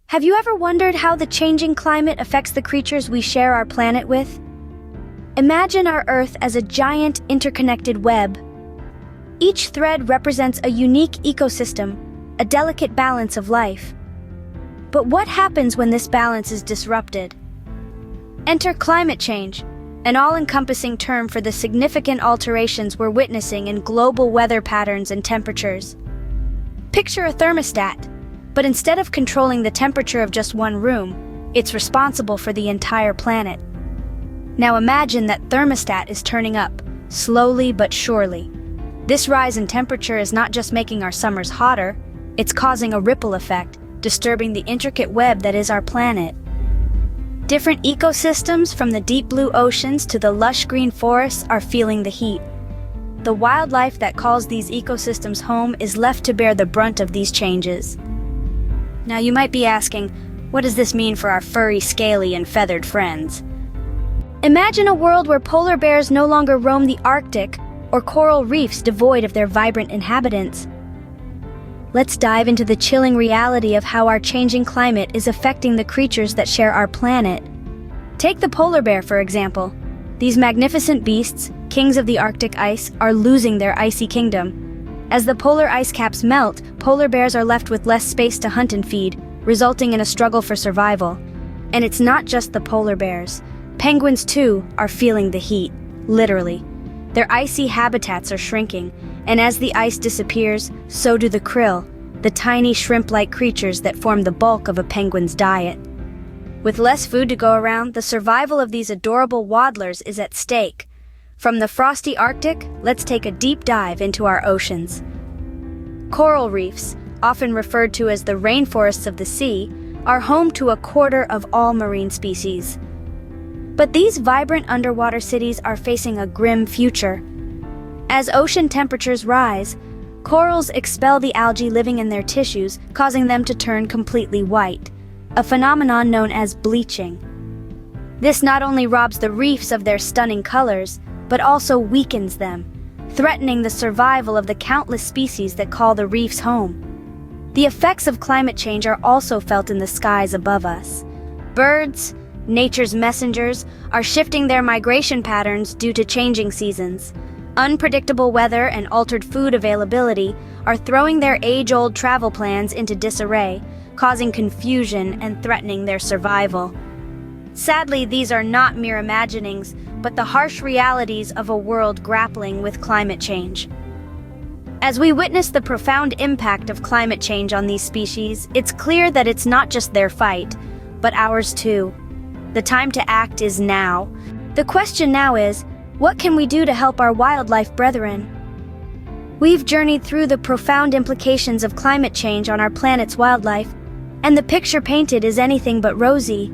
Have you ever wondered how the changing climate affects the creatures we share our planet with? Imagine our Earth as a giant interconnected web. Each thread represents a unique ecosystem, a delicate balance of life. But what happens when this balance is disrupted? Enter climate change, an all-encompassing term for the significant alterations we're witnessing in global weather patterns and temperatures. Picture a thermostat, but instead of controlling the temperature of just one room, it's responsible for the entire planet. Now imagine that thermostat is turning up, slowly but surely. This rise in temperature is not just making our summers hotter, it's causing a ripple effect, disturbing the intricate web that is our planet. Different ecosystems, from the deep blue oceans to the lush green forests, are feeling the heat. The wildlife that calls these ecosystems home is left to bear the brunt of these changes. Now you might be asking, what does this mean for our furry, scaly, and feathered friends? Imagine a world where polar bears no longer roam the Arctic, or coral reefs devoid of their vibrant inhabitants. Let's dive into the chilling reality of how our changing climate is affecting the creatures that share our planet. Take the polar bear, for example. These magnificent beasts, kings of the Arctic ice, are losing their icy kingdom. As the polar ice caps melt, polar bears are left with less space to hunt and feed, resulting in a struggle for survival. And it's not just the polar bears. Penguins, too, are feeling the heat, literally. Their icy habitats are shrinking, and as the ice disappears, so do the krill, the tiny shrimp-like creatures that form the bulk of a penguin's diet. With less food to go around, the survival of these adorable waddlers is at stake. From the frosty Arctic, let's take a deep dive into our oceans. Coral reefs, often referred to as the rainforests of the sea, are home to a quarter of all marine species. But these vibrant underwater cities are facing a grim future. As ocean temperatures rise, corals expel the algae living in their tissues, causing them to turn completely white, a phenomenon known as bleaching. This not only robs the reefs of their stunning colors, but also weakens them, threatening the survival of the countless species that call the reefs home. The effects of climate change are also felt in the skies above us. Birds, nature's messengers, are shifting their migration patterns due to changing seasons. Unpredictable weather and altered food availability are throwing their age-old travel plans into disarray, causing confusion and threatening their survival. Sadly, these are not mere imaginings, but the harsh realities of a world grappling with climate change. As we witness the profound impact of climate change on these species, it's clear that it's not just their fight, but ours too. The time to act is now. The question now is, what can we do to help our wildlife brethren? We've journeyed through the profound implications of climate change on our planet's wildlife, and the picture painted is anything but rosy.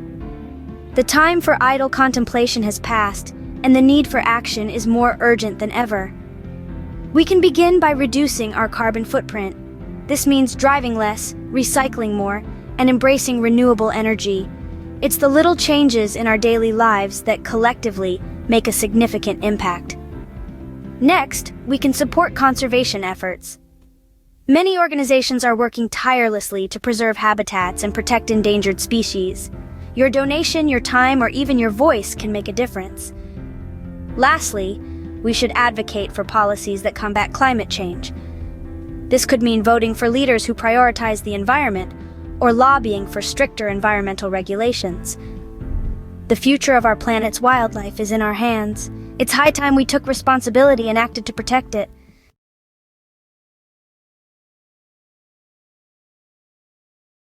The time for idle contemplation has passed, and the need for action is more urgent than ever. We can begin by reducing our carbon footprint. This means driving less, recycling more, and embracing renewable energy. It's the little changes in our daily lives that collectively make a significant impact. Next, we can support conservation efforts. Many organizations are working tirelessly to preserve habitats and protect endangered species. Your donation, your time, or even your voice can make a difference. Lastly, we should advocate for policies that combat climate change. This could mean voting for leaders who prioritize the environment, or lobbying for stricter environmental regulations. The future of our planet's wildlife is in our hands. It's high time we took responsibility and acted to protect it.